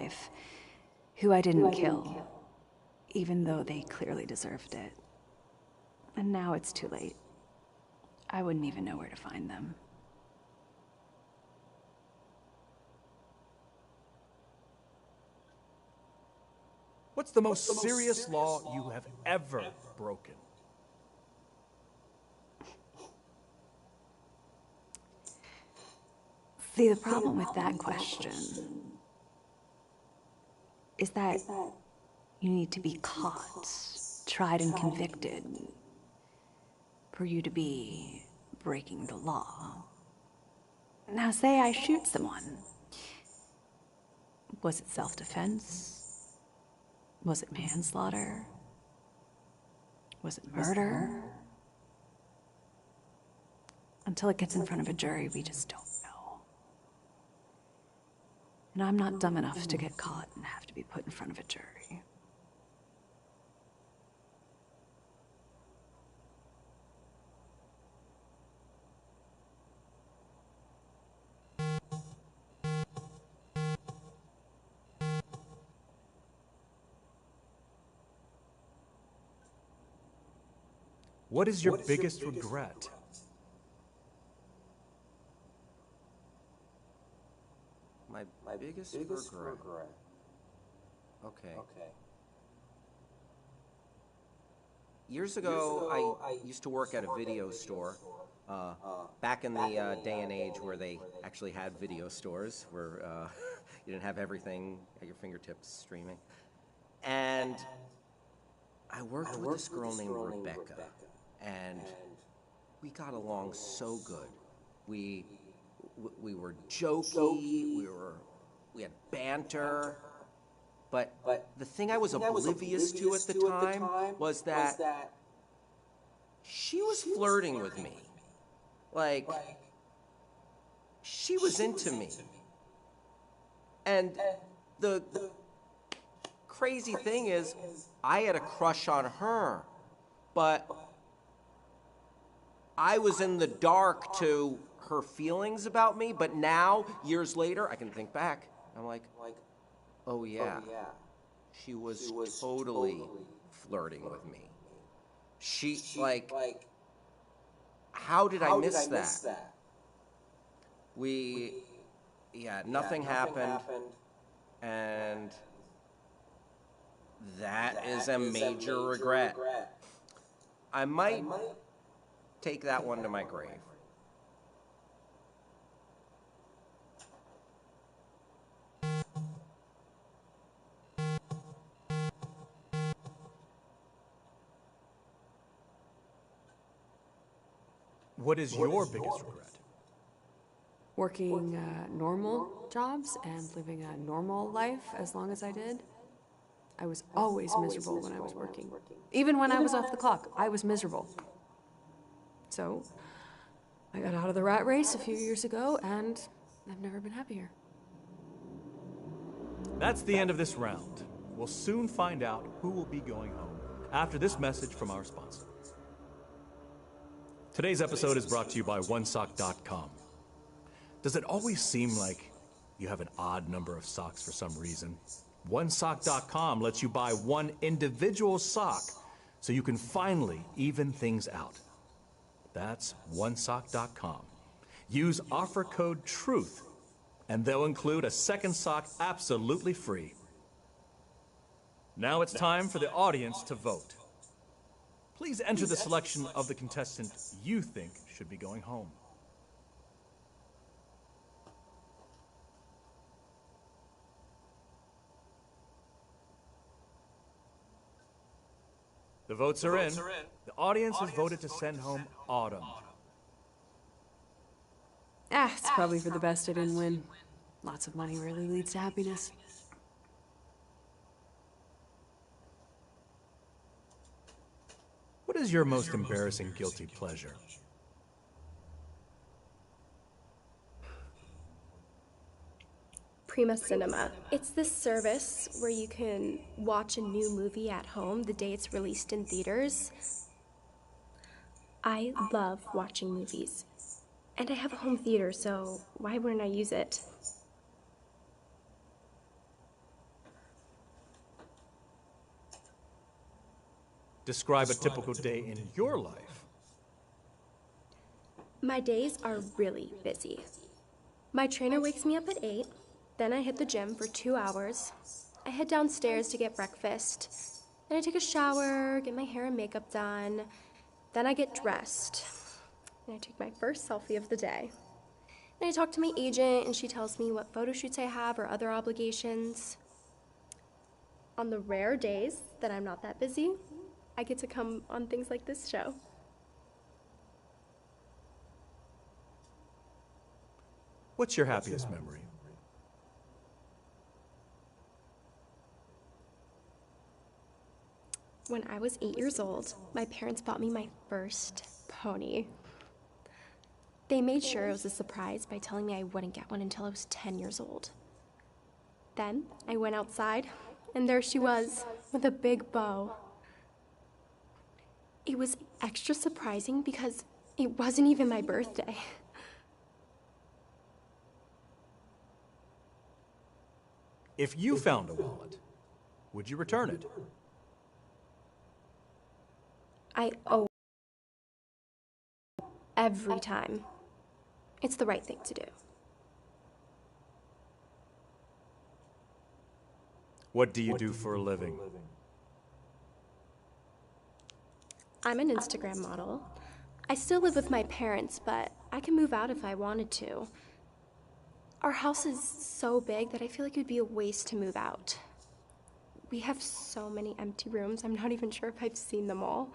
life, who I didn't kill, even though they clearly deserved it. And now it's too late. I wouldn't even know where to find them. What's the most serious law you have ever broken? See, the problem with that question is that you need to be caught, tried and convicted for you to be breaking the law. Now say I shoot someone. Was it self-defense? Was it manslaughter? Was it murder? Until it gets in front of a jury, we just don't know. And I'm not dumb enough to get caught and have to be put in front of a jury. What is your biggest regret? My biggest regret. Okay. Years ago, I used to work at a video store. Back in the day and age where they actually had video stores, where you didn't have everything at your fingertips streaming. And I worked with this girl named Rebecca, and we got along so good. We were jokey, we had banter, but the thing I was oblivious to at the time was that she was flirting with me. Like, she was into me. And the crazy thing is, I had a crush on her, but I was in the dark to her feelings about me, but now, years later, I can think back. I'm like, oh yeah, she was totally flirting with me. She, like, how did I miss that? Nothing happened, and that is a major regret. I might take that one to my grave. What is your biggest regret? Working normal jobs and living a normal life as long as I did. I was always miserable when I was working. Even when I was off the clock, I was miserable. So, I got out of the rat race a few years ago, and I've never been happier. That's the end of this round. We'll soon find out who will be going home after this message from our sponsor. Today's episode is brought to you by OneSock.com. Does it always seem like you have an odd number of socks for some reason? OneSock.com lets you buy one individual sock so you can finally even things out. That's OneSock.com. Use offer code TRUTH, and they'll include a second sock absolutely free. Now it's time for the audience to vote. Please enter the selection of the contestant you think should be going home. The votes are in. The audience has voted to send home Autumn. It's probably for the best I didn't win. Lots of money rarely leads to happiness. What is your most embarrassing guilty pleasure? Prima Cinema. It's this service where you can watch a new movie at home the day it's released in theaters. I love watching movies. And I have a home theater, so why wouldn't I use it? Describe a typical day in your life. My days are really busy. My trainer wakes me up at 8, then I hit the gym for 2 hours. I head downstairs to get breakfast. Then I take a shower, get my hair and makeup done. Then I get dressed. And I take my first selfie of the day. Then I talk to my agent and she tells me what photo shoots I have or other obligations. On the rare days that I'm not that busy, I get to come on things like this show. What's your happiest memory? When I was 8 years old, my parents bought me my first pony. They made sure it was a surprise by telling me I wouldn't get one until I was 10 years old. Then I went outside, and there she was, with a big bow. It was extra surprising because it wasn't even my birthday. If you found a wallet, would you return it? I owe every time. It's the right thing to do. What do you do for a living? I'm an Instagram model. I still live with my parents, but I can move out if I wanted to. Our house is so big that I feel like it would be a waste to move out. We have so many empty rooms, I'm not even sure if I've seen them all.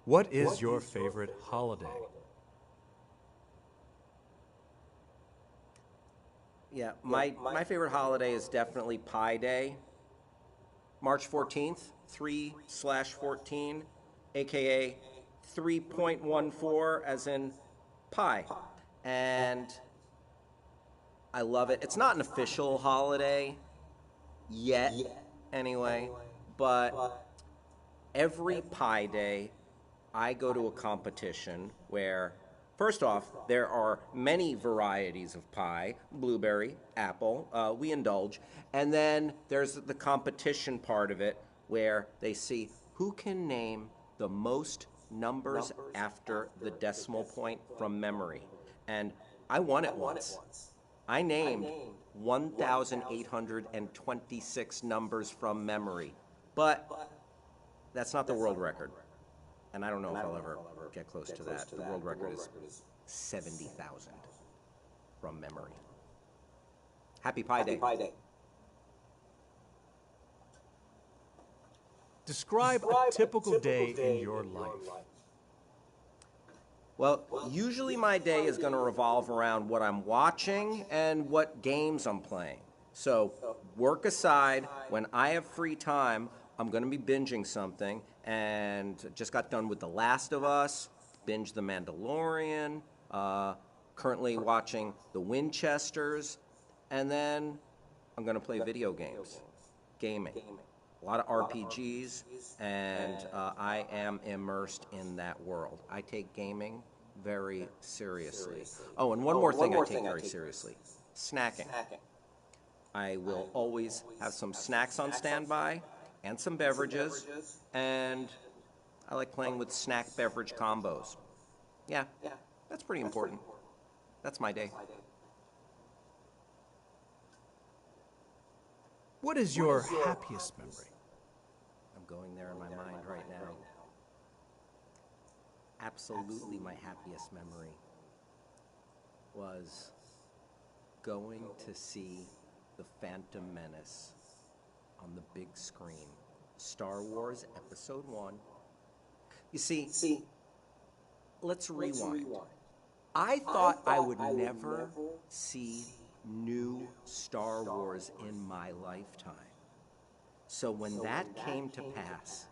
What is your favorite holiday? Yeah, my favorite holiday is definitely Pi Day. March 14th, 3/14, aka 3.14, as in pi. And I love it. It's not an official holiday yet, anyway, but every Pi Day, I go to a competition where, first off, there are many varieties of pie, blueberry, apple, we indulge, and then there's the competition part of it where they see who can name the most numbers after the decimal point from memory. And I won it once. I named 1,826 numbers from memory, but that's not the world record. And I don't know if I'll ever get close to that. The world record is 70,000 from memory. Happy Pi Day. Describe a typical day in your life. Well, usually my day is going to revolve around what I'm watching and what games I'm playing. So, work aside, when I have free time, I'm going to be binging something, and just got done with The Last of Us, binged The Mandalorian, currently watching The Winchesters, and then I'm going to play video games, gaming. A lot of RPGs, and I am immersed in that world. I take gaming very seriously. Oh, and one more thing I take very seriously, snacking. I will always have some snacks on standby and some beverages, and I like playing with snack beverage combos. Yeah, that's pretty important. That's my day. What is your happiest memory? I'm going there in my mind right now. Absolutely my happiest memory was going to see The Phantom Menace on the big screen. Star Wars Episode 1. You see, let's rewind. I thought I would never see new Star Wars in my lifetime. So when that came to pass,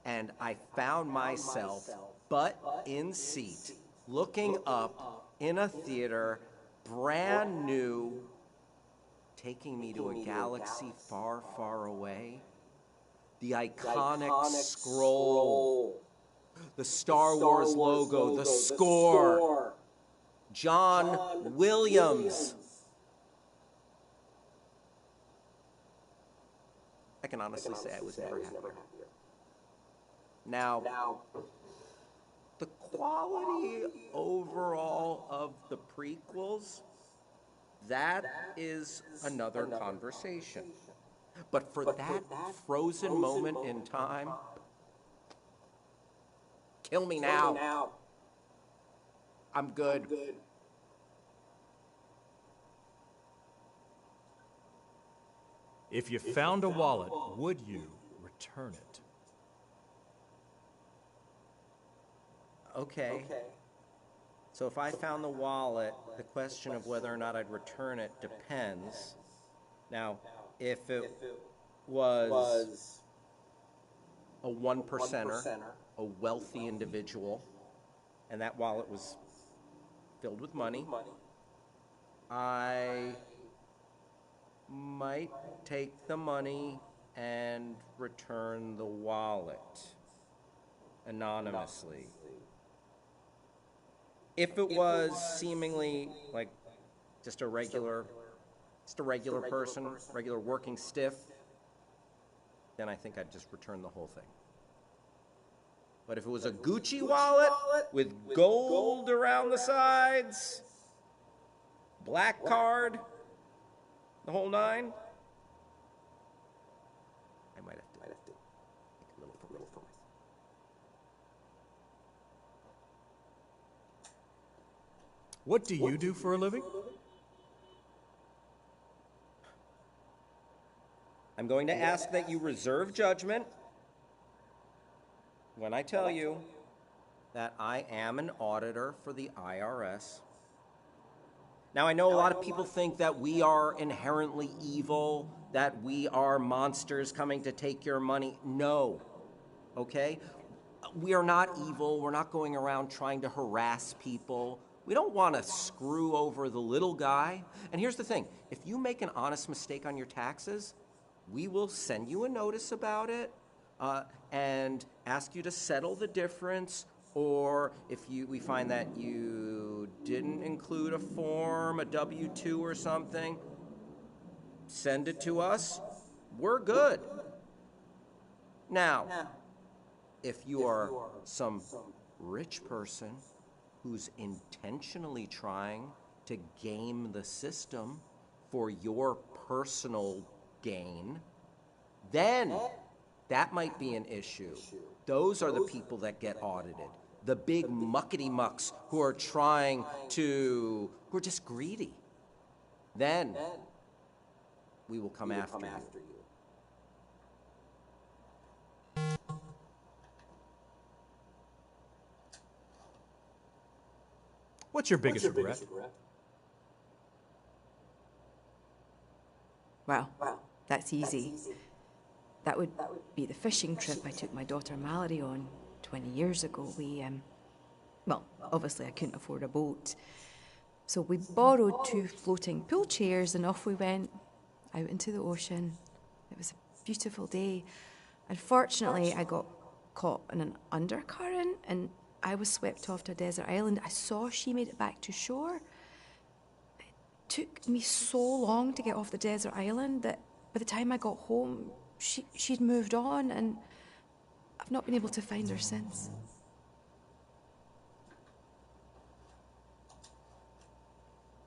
and I found myself butt in seat, looking up in a theater, brand new, taking me to a galaxy far, far away, the iconic scroll, the Star Wars logo, the score, John Williams. I can honestly say I was never happier. Now, the quality overall of the prequels, that is another conversation. But for that frozen moment in time, kill me now. I'm good. If you found a wallet, would you return it? Okay. So if I found the wallet, the question of whether or not I'd return it depends. Now, if it was a 1%er, a wealthy individual, and that wallet was filled with money, I might take the money and return the wallet anonymously. If it was seemingly like just a regular person, regular working stiff, then I think I'd just return the whole thing. But if it was a Gucci wallet with gold around the sides, black card, the whole nine, I might have to take a little for myself. What do you do for a living? I'm going to ask that you reserve judgment when I tell you that I am an auditor for the IRS. Now, I know a lot of people think that we are inherently evil, that we are monsters coming to take your money. No, okay? We are not evil. We're not going around trying to harass people. We don't want to screw over the little guy. And here's the thing. If you make an honest mistake on your taxes, we will send you a notice about it and ask you to settle the difference. Or if we find that you didn't include a form, a W-2 or something, send it to us. We're good. Now, if you are some rich person who's intentionally trying to game the system for your personal gain, then that might be an issue. Those are the people that get audited. The big muckety-mucks who are who are just greedy. Then we will come after you. What's your biggest regret? Well, that's easy. That would be the fishing trip I took my daughter Mallory on 20 years ago. Well, obviously I couldn't afford a boat. So we borrowed 2 floating pool chairs and off we went out into the ocean. It was a beautiful day. Unfortunately, I got caught in an undercurrent and I was swept off to a desert island. I saw she made it back to shore. It took me so long to get off the desert island that by the time I got home, she'd moved on, and I've not been able to find her since.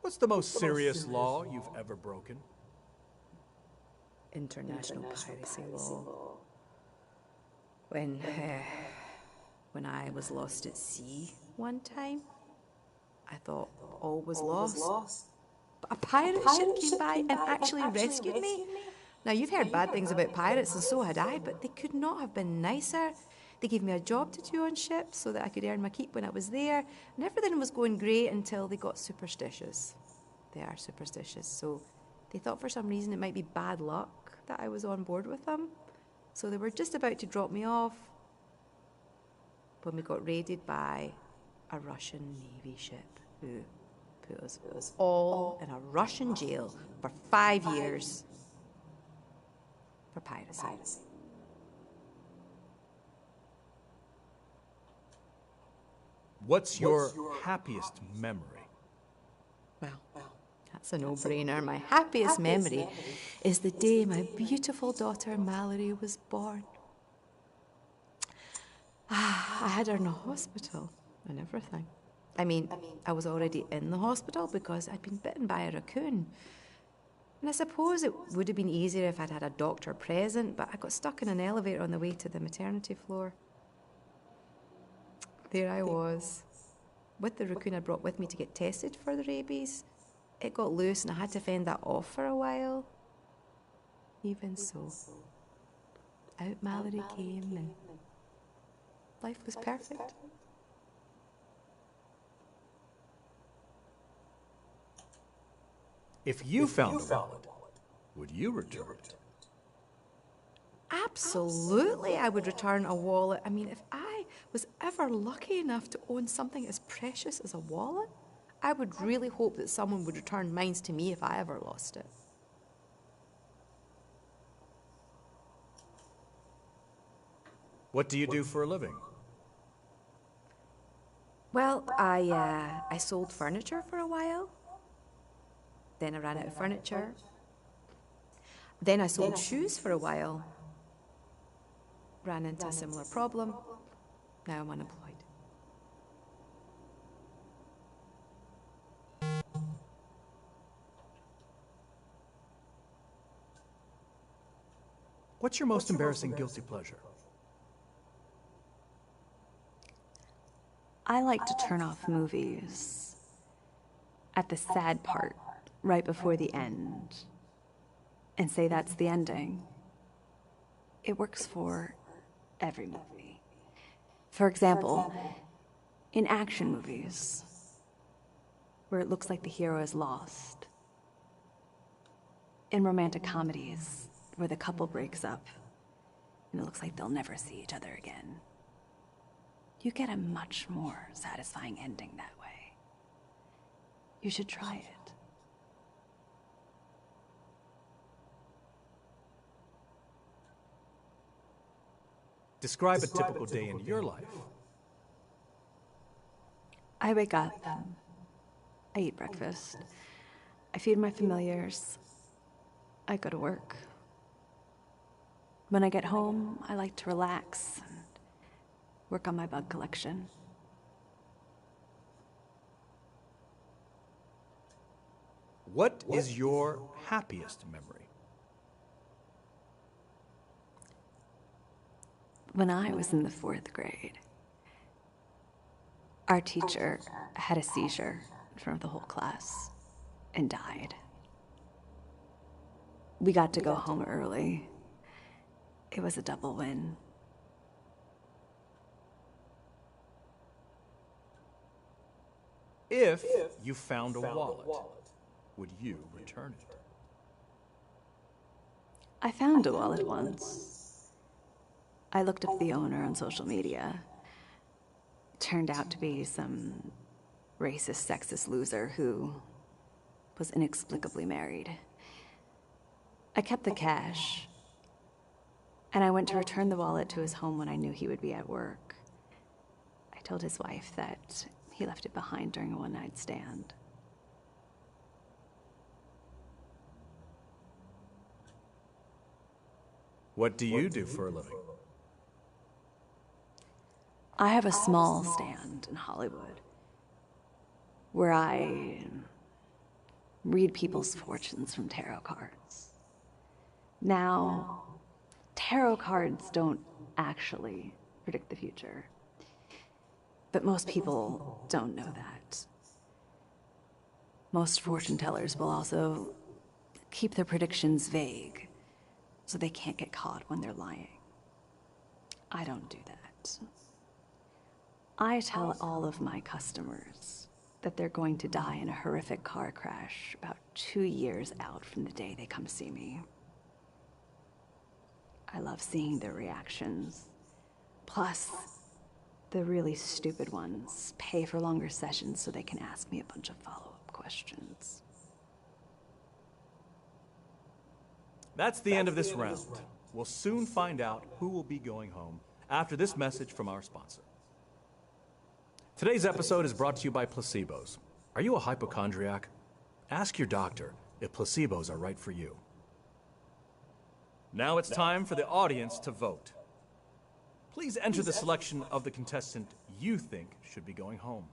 What's the most serious law you've ever broken? International piracy law. When I was lost at sea one time, I thought all was lost. But a pirate ship came by and actually rescued me. Now, you've heard bad things about pirates, and so had I, but they could not have been nicer. They gave me a job to do on ships so that I could earn my keep when I was there, and everything was going great until they got superstitious. They are superstitious, so they thought for some reason it might be bad luck that I was on board with them. So they were just about to drop me off when we got raided by a Russian Navy ship who put us all in a Russian jail for 5 years for piracy. What's your happiest memory? Well, that's a no-brainer. My happiest memory is the day my beautiful daughter Mallory was born. I had her in the hospital and everything. I mean, I was already in the hospital because I'd been bitten by a raccoon. And I suppose it would have been easier if I'd had a doctor present, but I got stuck in an elevator on the way to the maternity floor. There I was, with the raccoon I brought with me to get tested for the rabies. It got loose and I had to fend that off for a while. Even so, out Mallory came and life was perfect. If you found a wallet, would you return it? Absolutely, I would return a wallet. I mean, if I was ever lucky enough to own something as precious as a wallet, I would really hope that someone would return mine to me if I ever lost it. What do you do for a living? Well, I sold furniture for a while. Then I ran out of furniture. Then I sold shoes for a while. Ran into a similar problem. Now I'm unemployed. What's your most embarrassing guilty pleasure? I like to turn off movies at the sad part, right before the end, and say that's the ending. It works for every movie. For example, in action movies, where it looks like the hero is lost. In romantic comedies, where the couple breaks up, and it looks like they'll never see each other again. You get a much more satisfying ending that way. You should try it. Describe a typical day in your life. I wake up, I eat breakfast, I feed my familiars, I go to work. When I get home, I like to relax and work on my bug collection. What is your happiest memory? When I was in the 4th grade, our teacher had a seizure in front of the whole class and died. We got to go home early. It was a double win. If you found a wallet, would you return it? I found a wallet once. I looked up the owner on social media. It turned out to be some racist, sexist loser who was inexplicably married. I kept the cash, and I went to return the wallet to his home when I knew he would be at work. I told his wife that he left it behind during a one-night stand. What do you do for a living? I have a small stand in Hollywood where I read people's fortunes from tarot cards. Now, tarot cards don't actually predict the future, but most people don't know that. Most fortune tellers will also keep their predictions vague so they can't get caught when they're lying. I don't do that. I tell all of my customers that they're going to die in a horrific car crash about 2 years out from the day they come see me. I love seeing their reactions. Plus, the really stupid ones pay for longer sessions so they can ask me a bunch of follow-up questions. That's the end of this round. We'll soon find out who will be going home after this message from our sponsor. Today's episode is brought to you by placebos. Are you a hypochondriac? Ask your doctor if placebos are right for you. Now it's time for the audience to vote. Please enter the selection of the contestant you think should be going home.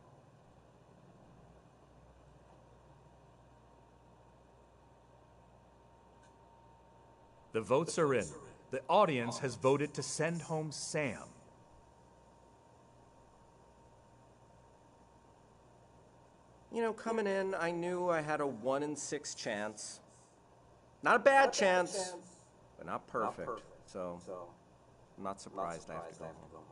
The votes are in. The audience has voted to send home Sam. You know, coming in, I knew I had a 1 in 6 chance. Not a bad chance, but not perfect. So, I'm not surprised I have to go home.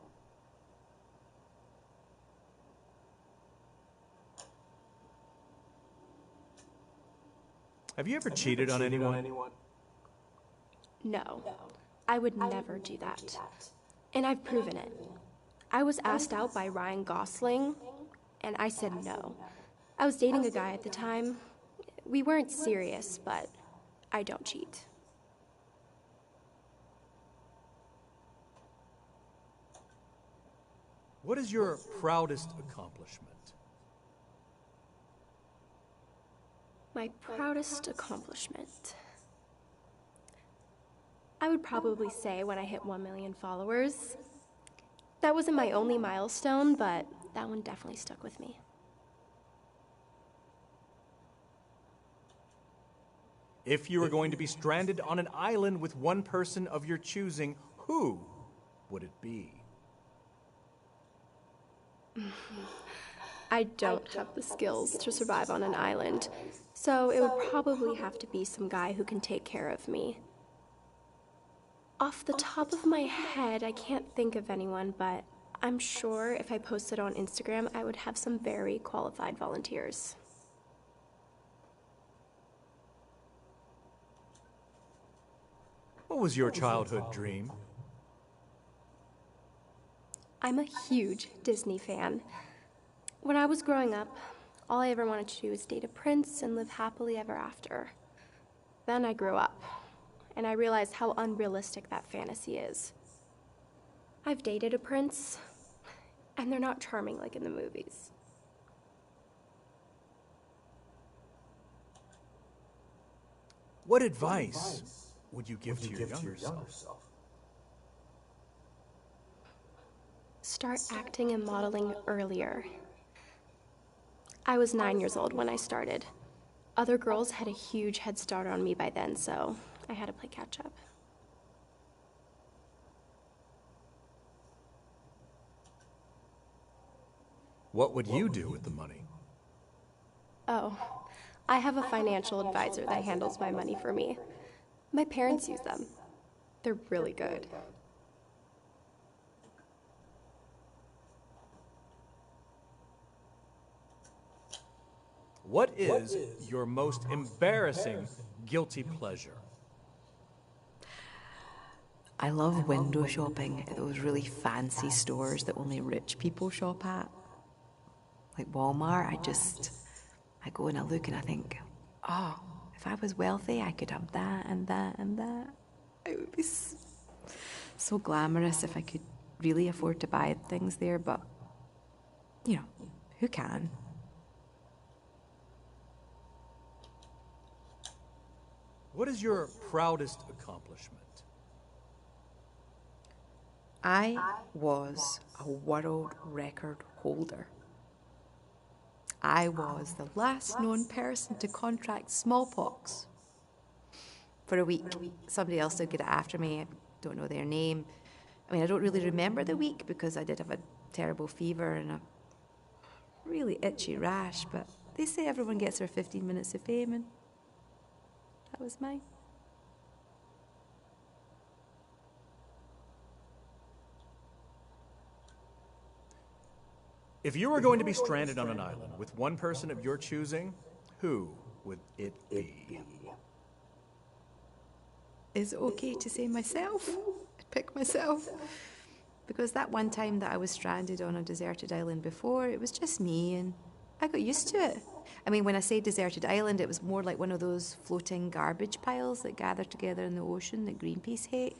Have you ever cheated on anyone? No, I would never do that. And I've proven it. I was asked out by Ryan Gosling, and I said no. I was dating a guy at the time. We weren't serious, but I don't cheat. What is your proudest accomplishment? My proudest accomplishment. I would probably say when I hit 1 million followers. That wasn't my only milestone, but that one definitely stuck with me. If you were going to be stranded on an island with one person of your choosing, who would it be? I don't have the skills to survive on an island, so it would probably have to be some guy who can take care of me. Off the top of my head, I can't think of anyone, but I'm sure if I posted on Instagram, I would have some very qualified volunteers. What was your childhood dream? I'm a huge Disney fan. When I was growing up, all I ever wanted to do was date a prince and live happily ever after. Then I grew up, and I realized how unrealistic that fantasy is. I've dated a prince, and they're not charming like in the movies. What advice would you give to your younger self? Start acting and modeling earlier. I was 9 years old when I started. Other girls had a huge head start on me by then, so I had to play catch up. What would you do with the money? Oh, I have a financial advisor that handles my money for me. My parents use them. They're really good. What is your most embarrassing guilty pleasure? I love window shopping at those really fancy stores that only rich people shop at. Like Walmart, I go and I look and I think, oh, if I was wealthy, I could have that and that and that. It would be so glamorous if I could really afford to buy things there, but, you know, who can? What is your proudest accomplishment? I was a world record holder. I was the last known person to contract smallpox. For a week, somebody else did get it after me. I don't know their name. I mean, I don't really remember the week because I did have a terrible fever and a really itchy rash, but they say everyone gets their 15 minutes of fame, and that was mine. If you were going to be stranded on an island with one person of your choosing, who would it be? Is it okay to say myself? I'd pick myself. Because that one time that I was stranded on a deserted island before, it was just me and I got used to it. I mean, when I say deserted island, it was more like one of those floating garbage piles that gather together in the ocean that Greenpeace hate.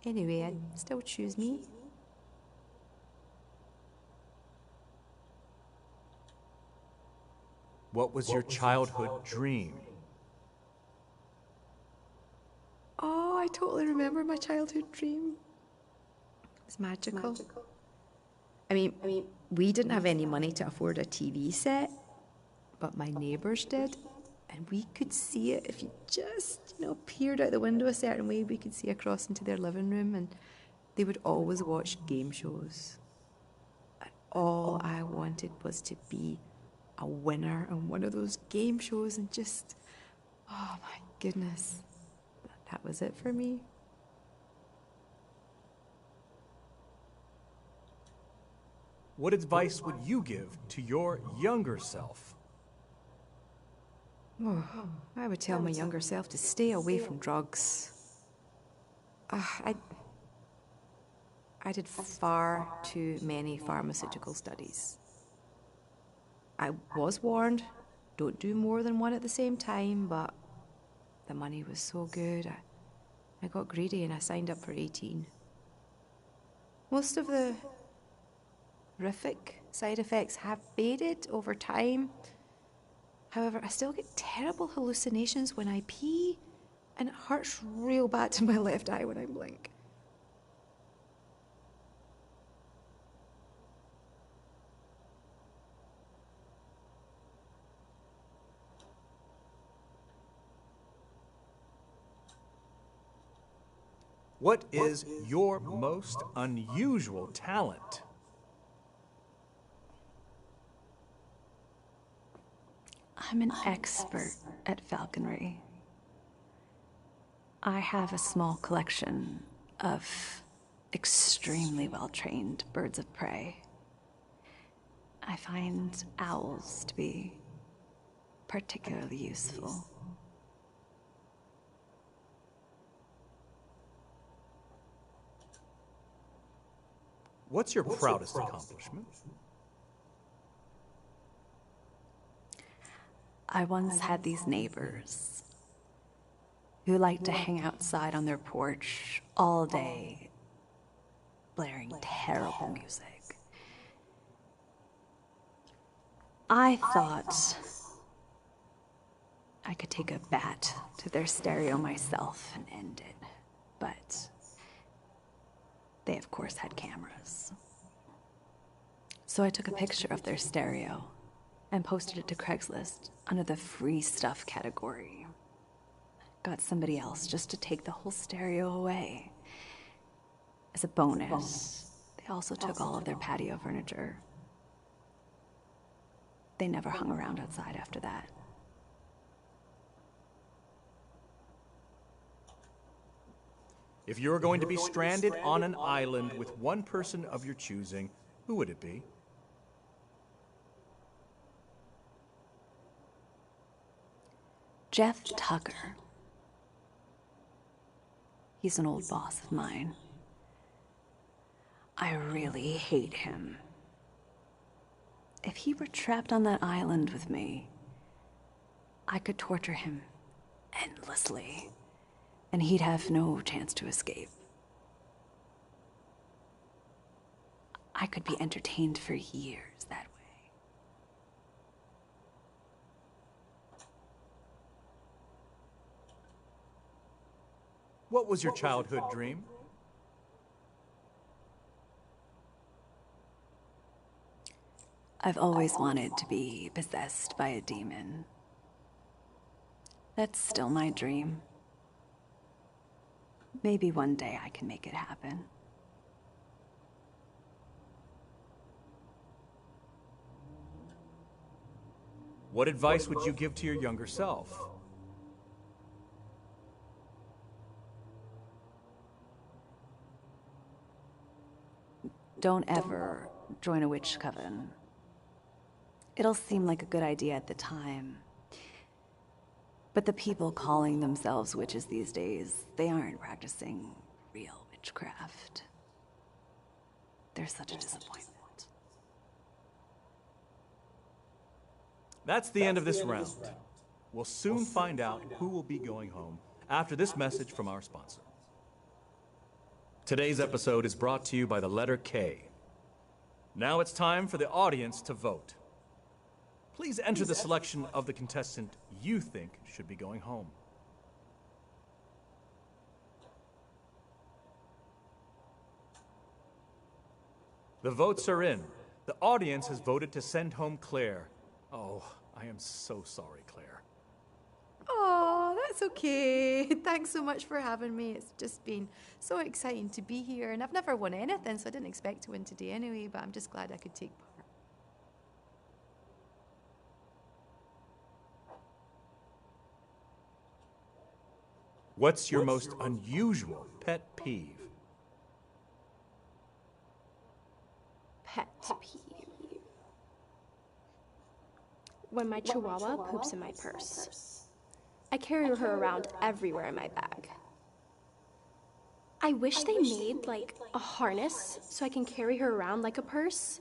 Anyway, I'd still choose me. What was your childhood dream? Oh, I totally remember my childhood dream. It was magical. I mean, we didn't have any money to afford a TV set, but my neighbours did, and we could see it if you just, peered out the window a certain way. We could see across into their living room, and they would always watch game shows. And all I wanted was to be a winner on one of those game shows, and just, oh my goodness, that was it for me. What advice would you give to your younger self? Oh, I would tell my younger self to stay away from drugs. I did far too many pharmaceutical studies. I was warned, don't do more than one at the same time, but the money was so good. I got greedy and I signed up for 18. Most of the horrific side effects have faded over time. However, I still get terrible hallucinations when I pee, and it hurts real bad to my left eye when I blink. What is your most unusual talent? I'm an expert at falconry. I have a small collection of extremely well-trained birds of prey. I find owls to be particularly useful. What's your proudest accomplishment? I once had these neighbors who liked to hang outside on their porch all day, blaring terrible music. I thought I could take a bat to their stereo myself and end it, but they, of course, had cameras. So I took a picture of their stereo and posted it to Craigslist under the free stuff category. Got somebody else just to take the whole stereo away. As a bonus, they also took all of their patio furniture. They never hung around outside after that. If you were going to be stranded on an island with one person of your choosing, who would it be? Jeff Tucker. He's an old boss of mine. I really hate him. If he were trapped on that island with me, I could torture him endlessly, and he'd have no chance to escape. I could be entertained for years that way. What was your childhood dream? I've always wanted to be possessed by a demon. That's still my dream. Maybe one day I can make it happen. What advice would you give to your younger self? Don't ever join a witch coven. It'll seem like a good idea at the time. But the people calling themselves witches these days, they aren't practicing real witchcraft. They're such a disappointment. That's the end of this round. We'll soon find out who will be going home after this message from our sponsor. Today's episode is brought to you by the letter K. Now it's time for the audience to vote. Please enter the selection of the contestant you think should be going home. The votes are in. The audience has voted to send home Claire. Oh, I am so sorry, Claire. Oh, that's okay. Thanks so much for having me. It's just been so exciting to be here. And I've never won anything, so I didn't expect to win today anyway, but I'm just glad I could take part. What's your most unusual pet peeve? Pet peeve. When my chihuahua poops in my purse. I carry her around everywhere in my bag. I wish they made, like, a harness so I can carry her around like a purse.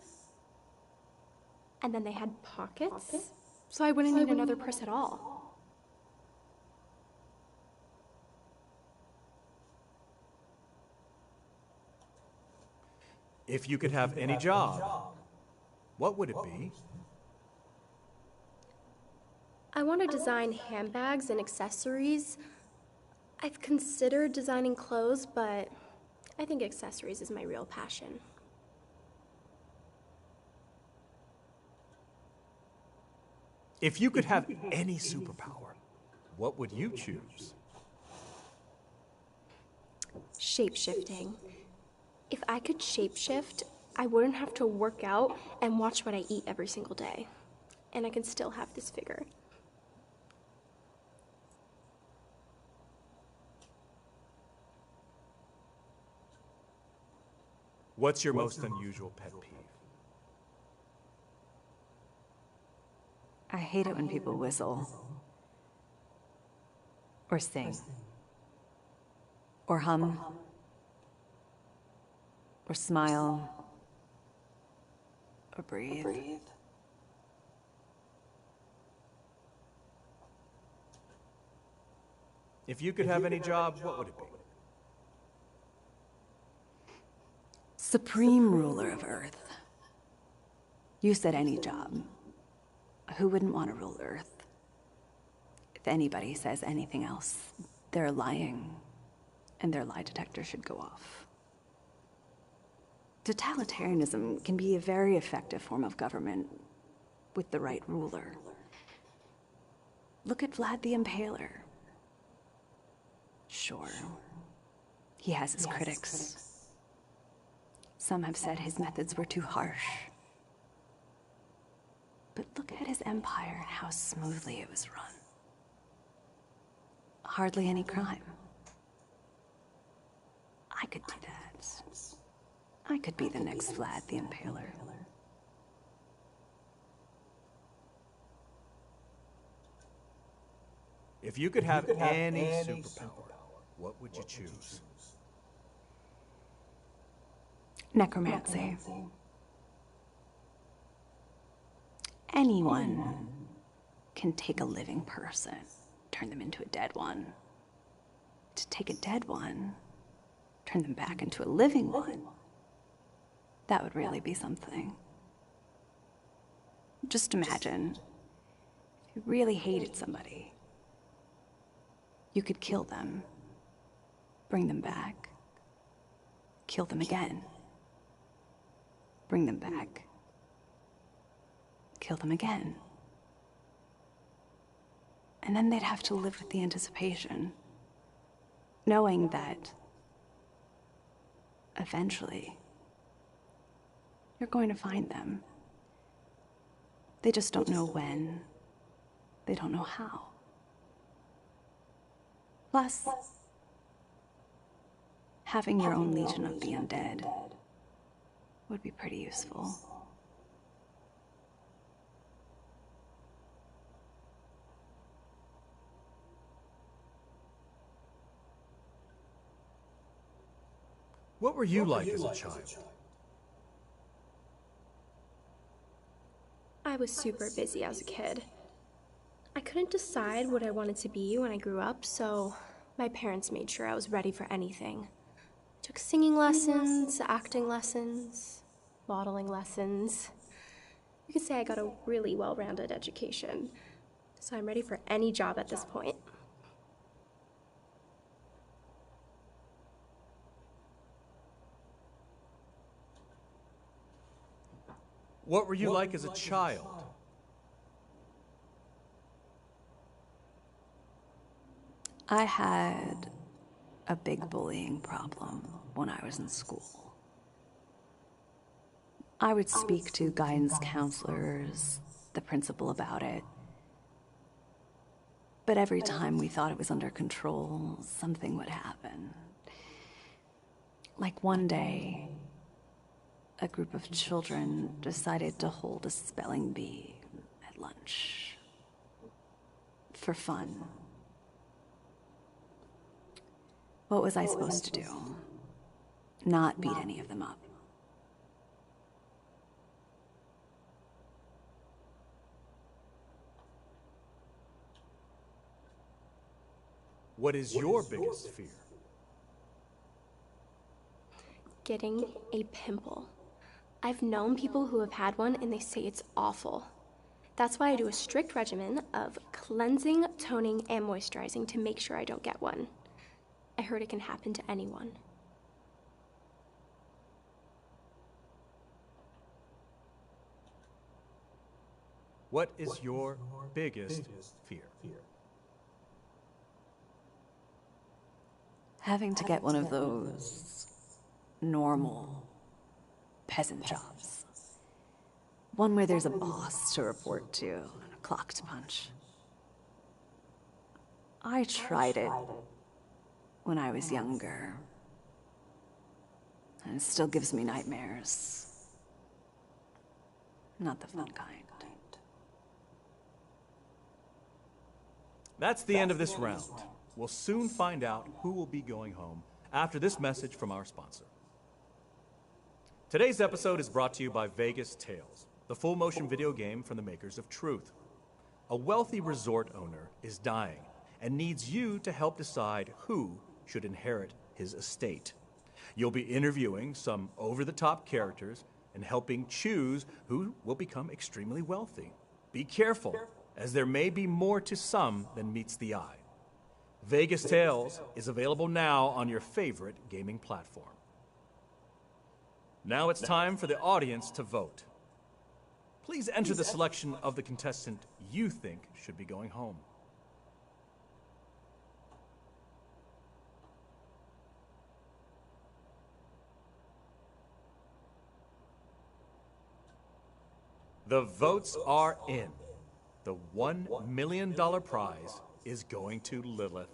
And then they had pockets, so I wouldn't need another purse at all. If you could have any job, what would it be? I want to design handbags and accessories. I've considered designing clothes, but I think accessories is my real passion. If you could have any superpower, what would you choose? Shape-shifting. If I could shape-shift, I wouldn't have to work out and watch what I eat every single day. And I can still have this figure. What's your most unusual pet peeve? I hate it when people whistle. Or sing. Or hum. Or smile. Or breathe. If you could have any job, what would it be? Supreme ruler of Earth. You said any job. Who wouldn't want to rule Earth? If anybody says anything else, they're lying, and their lie detector should go off. Totalitarianism can be a very effective form of government with the right ruler. Look at Vlad the Impaler. Sure, he has his critics. Some have said his methods were too harsh. But look at his empire and how smoothly it was run. Hardly any crime. I could do that. I could be the next Vlad the Impaler. If you could have any superpower, what would you choose? Necromancy. Anyone can take a living person, turn them into a dead one. To take a dead one, turn them back into a living one. That would really be something. Just imagine, if you really hated somebody, you could kill them, bring them back, kill them again, bring them back, kill them again. And then they'd have to live with the anticipation, knowing that eventually you're going to find them. They just don't know when. They don't know how. Plus, having your own legion of the undead would be pretty useful. What were you like as a child? I was super busy as a kid. I couldn't decide what I wanted to be when I grew up, so my parents made sure I was ready for anything. Took singing lessons, acting lessons, modeling lessons. You could say I got a really well-rounded education, so I'm ready for any job at this point. What were you like as a child? I had a big bullying problem when I was in school. I would speak to guidance counselors, the principal about it. But every time we thought it was under control, something would happen. Like one day, a group of children decided to hold a spelling bee at lunch. For fun. What was I supposed to do? Not beat any of them up. What is your biggest fear? Getting a pimple. I've known people who have had one and they say it's awful. That's why I do a strict regimen of cleansing, toning, and moisturizing to make sure I don't get one. I heard it can happen to anyone. What is your biggest fear? Having to get one of those normal peasant jobs. One where there's a boss to report to and a clock to punch. I tried it when I was younger, and it still gives me nightmares. Not the fun kind. That's the end of this round. We'll soon find out who will be going home after this message from our sponsor. Today's episode is brought to you by Vegas Tales, the full-motion video game from the makers of Truth. A wealthy resort owner is dying and needs you to help decide who should inherit his estate. You'll be interviewing some over-the-top characters and helping choose who will become extremely wealthy. Be careful, as there may be more to some than meets the eye. Vegas Tales is available now on your favorite gaming platform. Now it's time for the audience to vote. Please enter the selection of the contestant you think should be going home. The votes are in. The $1 million prize is going to Lilith.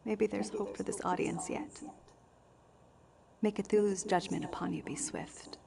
Maybe there's hope for this audience yet. May Cthulhu's judgment upon you be swift.